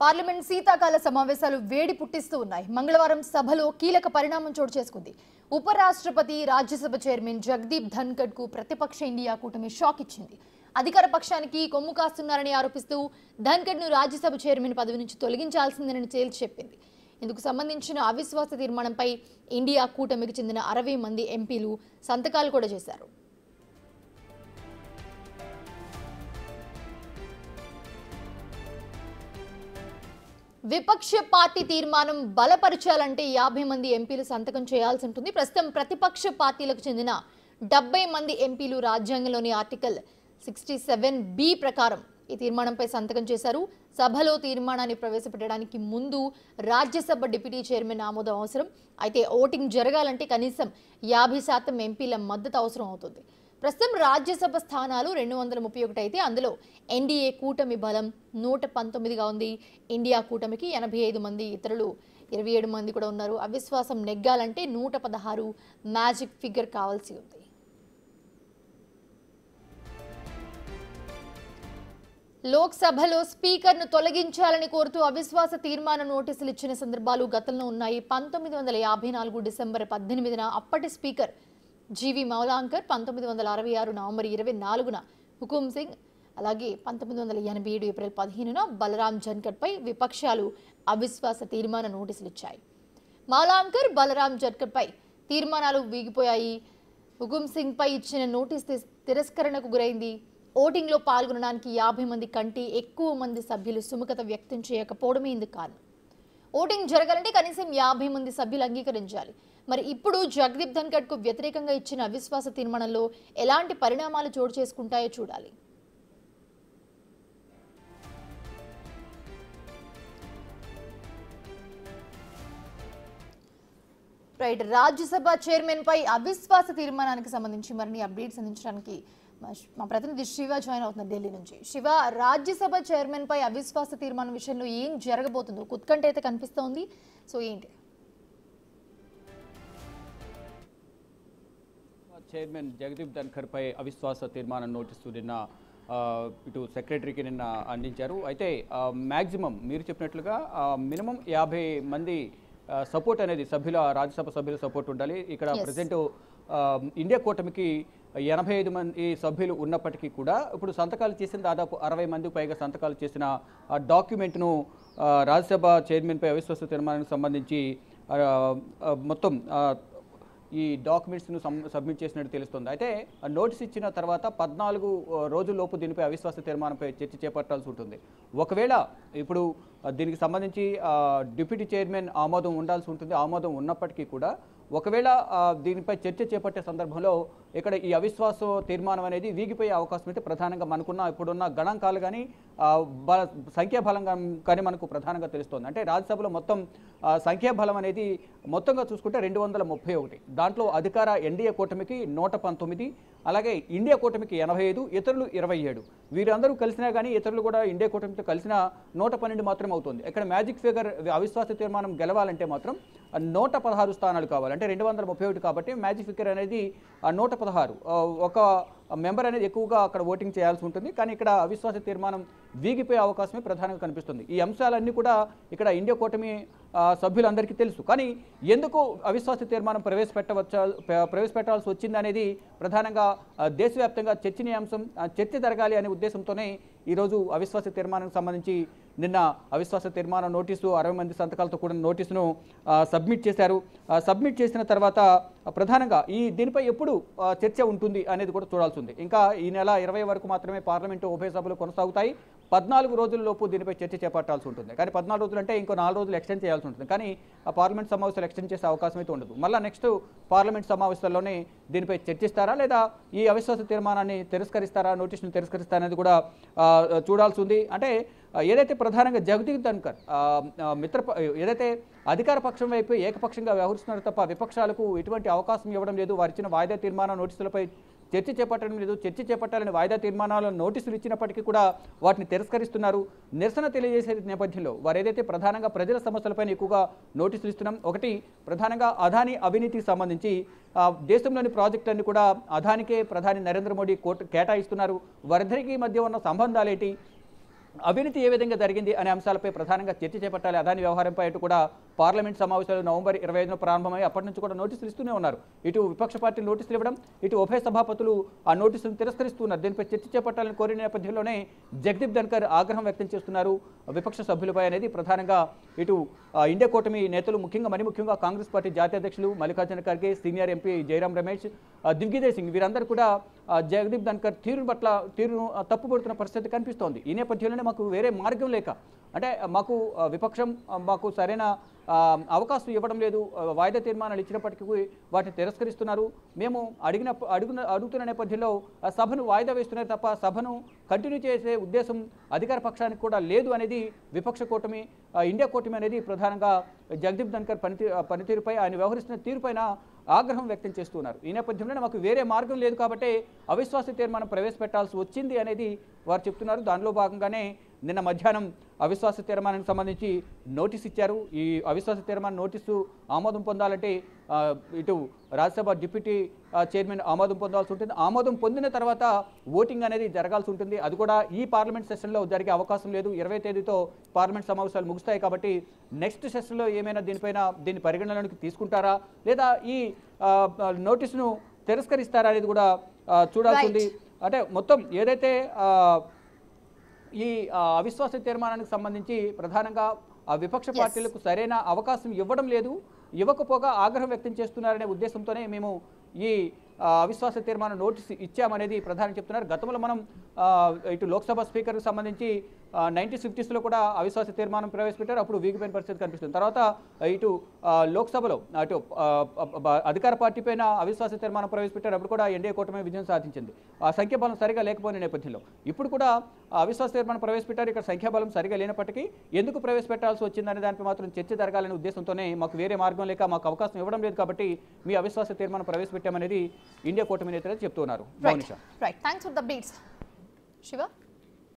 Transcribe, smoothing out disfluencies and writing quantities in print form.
Parliament శీతాకాల సమావేశాలు వేడి పుట్టిస్తూ ఉన్నాయి. మంగళవారం సభలో కీలక పరిణామం చోటు చేసుకుంది. ఉపరాష్ట్రపతి రాజ్యసభ చైర్మన్ జగదీప్ ధన్కడ్ కు ప్రతిపక్ష ఇండియా కూటమి షాక్ ఇచ్చింది. అధికార పక్షానికి కొమ్ము కాస్తున్నారని ఆరోపిస్తూ ధన్కడ్ ను రాజ్యసభ చైర్మన్ పదవి నుంచి తొలగించాల్సిందేనని తేల్చి చెప్పింది. ఇందుకు సంబంధించిన అవిశ్వాస తీర్మానంపై ఇండియా కూటమికి చెందిన 60 మంది ఎంపీలు సంతకాలు కూడా చేశారు. విపక్ష పార్టీ తీర్మానం బలపరచాలంటే 50 మంది ఎంపీలు సంతకం చేయాల్సి ఉంటుంది. ప్రస్తుతం ప్రతిపక్ష పార్టీలకు చెందిన 70 మంది ఎంపీలు రాజ్యాంగంలోని ఆర్టికల్ 67B ప్రకారం ఈ తీర్మానంపై సంతకం చేశారు. సభలో తీర్మానాన్ని ప్రవేశపెట్టడానికి ముందు రాజ్యసభ డిప్యూటీ చైర్మన్ ఆమోదం అవసరం. అయితే ఓటింగ్ జరగాలంటే కనీసం 50% ఎంపీల మద్దతు అవసరం అవుతుంది. ప్రస్తుతం రాజ్యసభ స్థానాలు 231 అయితే అందులో ఎన్డీఏ కూటమి బలం 119గా ఉంది. ఇండియా కూటమికి 85 మంది, ఇతరులు 27 మంది కూడా ఉన్నారు. అవిశ్వాసం నెగ్గాలంటే 116 మ్యాజిక్ ఫిగర్ కావాల్సి ఉంది. లోక్సభలో స్పీకర్ను తొలగించాలని కోరుతూ అవిశ్వాస తీర్మాన నోటీసులు ఇచ్చిన సందర్భాలు గతంలో ఉన్నాయి. 1954 డిసెంబర్ 18న అప్పటి స్పీకర్ జీవి మౌలాంకర్, 1966 నవంబర్ 24న హుకుమ్ సింగ్, అలాగే 1987 ఏప్రిల్ 15న బలరాం ధన్కడ్ పై విపక్షాలు అవిశ్వాస తీర్మాన నోటీసులు ఇచ్చాయి. మౌలాంకర్, బలరాం ధన్కడ్ పై తీర్మానాలు వీగిపోయాయి. హుకుమ్ సింగ్ పై ఇచ్చిన నోటీసు తిరస్కరణకు గురైంది. ఓటింగ్లో పాల్గొనడానికి 50 మంది కంటే ఎక్కువ మంది సభ్యులు సుముఖత వ్యక్తం చేయకపోవడమే ఇందుకు కారణం. ఓటింగ్ జరగాలంటే కనీసం 50 మంది సభ్యులు అంగీకరించాలి. మరి ఇప్పుడు జగదీప్ ధన్కడ్ కు వ్యతిరేకంగా ఇచ్చిన అవిశ్వాస తీర్మానంలో ఎలాంటి పరిణామాలు చోటు చేసుకుంటాయో చూడాలి. రైట్, రాజ్యసభ చైర్మన్ పై అవిశ్వాస తీర్మానానికి సంబంధించి మరిన్ని అప్డేట్స్ అందించడానికి మా ప్రతినిధి శివ జాయిన్ అవుతున్నారు ఢిల్లీ నుంచి. శివ, రాజ్యసభ చైర్మన్ పై అవిశ్వాస తీర్మానం విషయంలో ఏం జరగబోతుందో ఉత్కంఠ అయితే కనిపిస్తోంది. సో ఏంటి? చైర్మన్ జగదీప్ ధన్కడ్ పై అవిశ్వాస తీర్మానం నోటీసు నిన్న ఇటు సెక్రటరీకి నిన్న అందించారు. అయితే మ్యాక్సిమం మీరు చెప్పినట్లుగా మినిమం 50 మంది సపోర్ట్ అనేది రాజ్యసభ సభ్యుల సపోర్ట్ ఉండాలి. ఇక్కడ ప్రజెంట్ ఇండియా కూటమికి 85 మంది సభ్యులు ఉన్నప్పటికీ కూడా ఇప్పుడు సంతకాలు చేసిన దాదాపు 60 మందికి పైగా సంతకాలు చేసిన డాక్యుమెంట్ను రాజ్యసభ చైర్మన్పై అవిశ్వాస తీర్మానానికి సంబంధించి మొత్తం ఈ డాక్యుమెంట్స్ను సబ్మిట్ చేసినట్టు తెలుస్తుంది. అయితే నోటీస్ ఇచ్చిన తర్వాత 14 రోజుల్లోపు దీనిపై అవిశ్వాస తీర్మానంపై చర్చ చేపట్టాల్సి ఉంటుంది. ఒకవేళ ఇప్పుడు దీనికి సంబంధించి డిప్యూటీ చైర్మన్ ఆమోదం ఉండాల్సి ఉంటుంది. ఆమోదం ఉన్నప్పటికీ కూడా ఒకవేళ దీనిపై చర్చ చేపట్టే సందర్భంలో ఇక్కడ ఈ అవిశ్వాస తీర్మానం అనేది వీగిపోయే అవకాశం అయితే ప్రధానంగా మనకున్న ఇప్పుడున్న గణాంకాలు కానీ సంఖ్యాబలం కానీ మనకు ప్రధానంగా తెలుస్తోంది. అంటే రాజ్యసభలో మొత్తం సంఖ్యాబలం అనేది మొత్తంగా చూసుకుంటే 231. దాంట్లో అధికార ఎన్డీఏ కూటమికి 119, అలాగే ఇండియా కూటమికి 85, ఇతరులు 27. వీరందరూ కలిసినా కానీ ఇతరులు కూడా ఇండియా కూటమితో కలిసిన 112 మాత్రమే అవుతుంది. ఇక్కడ మ్యాజిక్ ఫిగర్ అవిశ్వాస తీర్మానం గెలవాలంటే మాత్రం 116 స్థానాలు కావాలి. అంటే 231 కాబట్టి మ్యాజిక్ ఫిగర్ అనేది 116. ఒక మెంబర్ అనేది ఎక్కువగా అక్కడ ఓటింగ్ చేయాల్సి ఉంటుంది. కానీ ఇక్కడ అవిశ్వాస తీర్మానం వీగిపోయే అవకాశమే ప్రధానంగా కనిపిస్తుంది. ఈ అంశాలన్నీ కూడా ఇక్కడ ఇండియా కూటమి సభ్యులందరికీ తెలుసు. కానీ ఎందుకు అవిశ్వాస తీర్మానం ప్రవేశపెట్టాల్సి వచ్చింది అనేది ప్రధానంగా దేశవ్యాప్తంగా చర్చనీయాంశం. చర్చ జరగాలి అనే ఉద్దేశంతోనే ఈరోజు అవిశ్వాస తీర్మానానికి సంబంధించి నిన్న అవిశ్వాస తీర్మానం నోటీసు 60 మంది సంతకాలతో కూడిన నోటీసును సబ్మిట్ చేశారు. సబ్మిట్ చేసిన తర్వాత ప్రధానంగా దీనిపై ఎప్పుడు చర్చ ఉంటుంది అనేది కూడా చూడాల్సి ఉంది. ఇంకా ఈ నెల 20 వరకు మాత్రమే పార్లమెంటు ఉభయ సభలు కొనసాగుతాయి. 14 రోజుల్లోపు దీనిపై చర్చ చేపట్టాల్సి ఉంటుంది. కానీ 14 రోజులు అంటే ఇంకో 4 రోజులు ఎక్స్టెండ్ చేయాల్సి ఉంటుంది. కానీ ఆ పార్లమెంట్ సమావేశాలు ఎక్స్టెండ్ చేసే అవకాశం అయితే ఉండదు. మళ్ళీ నెక్స్ట్ పార్లమెంట్ సమావేశాల్లోనే దీనిపై చర్చిస్తారా లేదా ఈ అవిశ్వాస తీర్మానాన్ని తిరస్కరిస్తారా, నోటీసును తిరస్కరిస్తారా అనేది కూడా చూడాల్సి ఉంది. అంటే ఏదైతే ప్రధానంగా జగదీప్ ధన్కడ్ ఏదైతే అధికార పక్షం వైపు ఏకపక్షంగా వ్యవహరిస్తున్నారు తప్ప విపక్షాలకు ఎటువంటి అవకాశం ఇవ్వడం లేదు. వారిచ్చిన వాయిదా తీర్మానం నోటీసులపై చర్చ చేపట్టడం లేదు. చర్చ చేపట్టాలని వాయిదా తీర్మానాలను నోటీసులు ఇచ్చినప్పటికీ కూడా వాటిని తిరస్కరిస్తున్నారు. నిరసన తెలియజేసే నేపథ్యంలో వారు ఏదైతే ప్రధానంగా ప్రజల సమస్యలపైన ఎక్కువగా నోటీసులు ఇస్తున్నాం. ఒకటి ప్రధానంగా అదానీ అవినీతికి సంబంధించి దేశంలోని ప్రాజెక్టులన్నీ కూడా అదానికే ప్రధాని నరేంద్ర మోడీ కేటాయిస్తున్నారు. వారిద్దరికీ మధ్య ఉన్న సంబంధాలేంటి, అవినీతి ఏ విధంగా జరిగింది అనే అంశాలపై ప్రధానంగా చర్చ చేపట్టాలి. అదాని వ్యవహారంపై అటు కూడా పార్లమెంట్ సమావేశాలు నవంబర్ 25న ప్రారంభమై అప్పటి నుంచి కూడా నోటీసులు ఇస్తూనే ఉన్నారు. ఇటు విపక్ష పార్టీలు నోటీసులు ఇవ్వడం, ఇటు ఉభయ సభాపతులు ఆ నోటీసులను తిరస్కరిస్తున్నారు. దీనిపై చర్చ చేపట్టాలని కోరిన నేపథ్యంలోనే జగదీప్ ధన్కర్ ఆగ్రహం వ్యక్తం చేస్తున్నారు విపక్ష సభ్యులపై అనేది ప్రధానంగా ఇటు ఇండియా కూటమి నేతలు ముఖ్యంగా కాంగ్రెస్ పార్టీ జాతీయ అధ్యక్షులు మల్లికార్జున ఖర్గే, సీనియర్ ఎంపీ జయరాం రమేష్, దిగ్విజయ్ సింగ్ వీరందరూ కూడా జగదీప్ ధన్కర్ తీరును తప్పుపడుతున్న పరిస్థితి కనిపిస్తోంది. ఈ నేపథ్యంలోనే మాకు వేరే మార్గం లేక అంటే మాకు విపక్షం మాకు సరైన అవకాశం ఇవ్వడం లేదు, వాయిదా తీర్మానాలు ఇచ్చినప్పటికీ వాటిని తిరస్కరిస్తున్నారు. మేము అడుగుతున్న నేపథ్యంలో సభను వాయిదా వేస్తున్నారు తప్ప సభను కంటిన్యూ చేసే ఉద్దేశం అధికార పక్షానికి కూడా లేదు అనేది విపక్ష కూటమి ఇండియా కూటమి అనేది ప్రధానంగా జగదీప్ ధన్కర్ పనితీరుపై ఆయన వ్యవహరిస్తున్న తీరుపైన ఆగ్రహం వ్యక్తం చేస్తున్నారు. ఈ నేపథ్యంలో మాకు వేరే మార్గం లేదు కాబట్టి అవిశ్వాస తీర్మానం ప్రవేశపెట్టాల్సి వచ్చింది అనేది వారు చెప్తున్నారు. దానిలో భాగంగానే నిన్న మధ్యాహ్నం అవిశ్వాస తీర్మానానికి సంబంధించి నోటీస్ ఇచ్చారు. ఈ అవిశ్వాస తీర్మానం నోటీసు ఆమోదం పొందాలంటే ఇటు రాజ్యసభ డిప్యూటీ చైర్మన్ ఆమోదం పొందాల్సి ఉంటుంది. ఆమోదం పొందిన తర్వాత ఓటింగ్ అనేది జరగాల్సి ఉంటుంది. అది కూడా ఈ పార్లమెంట్ సెషన్లో జరిగే అవకాశం లేదు. 20 తేదీతో పార్లమెంట్ సమావేశాలు ముగుస్తాయి కాబట్టి నెక్స్ట్ సెషన్లో ఏమైనా దీన్ని పరిగణనలోకి తీసుకుంటారా లేదా ఈ నోటీసును తిరస్కరిస్తారా అనేది కూడా చూడాల్సి ఉంది. అంటే మొత్తం ఏదైతే ఈ అవిశ్వాస తీర్మానానికి సంబంధించి ప్రధానంగా విపక్ష పార్టీలకు సరైన అవకాశం ఇవ్వడం లేదు, ఇవ్వకపోగా ఆగ్రహం వ్యక్తం చేస్తున్నారనే ఉద్దేశంతోనే మేము ఈ అవిశ్వాస తీర్మానం నోటీసు ఇచ్చామనేది ప్రధాని చెప్తున్నారు. గతంలో మనం ఇటు లోక్సభ స్పీకర్కి సంబంధించి 1950s కూడా అవిశ్వాస తీర్మానం ప్రవేశపెట్టారు. అప్పుడు వీగిపోయిన పరిస్థితి కనిపిస్తుంది. తర్వాత ఇటు లోక్సభలో అటు అధికార పార్టీ పైన అవిశ్వాస తీర్మానం ప్రవేశపెట్టారు. అప్పుడు కూడా ఎన్డీఏ కూటమి విజయం సాధించింది. ఆ సంఖ్యాబలం సరిగా లేకపోయిన నేపథ్యంలో ఇప్పుడు కూడా అవిశ్వాస తీర్మానం ప్రవేశపెట్టారు. ఇక్కడ సంఖ్యాబలం సరిగా లేనప్పటికీ ఎందుకు ప్రవేశపెట్టాల్సి వచ్చిందనే దానిపై మాత్రం చర్చ జరగాలనే ఉద్దేశంతోనే మాకు వేరే మార్గం లేక మాకు అవకాశం ఇవ్వడం లేదు కాబట్టి మీ అవిశ్వాస తీర్మానం ప్రవేశపెట్టామనేది ఇండియా కూటమి నేతలు చెప్తున్నారు. Right, thanks for the beats Shiva.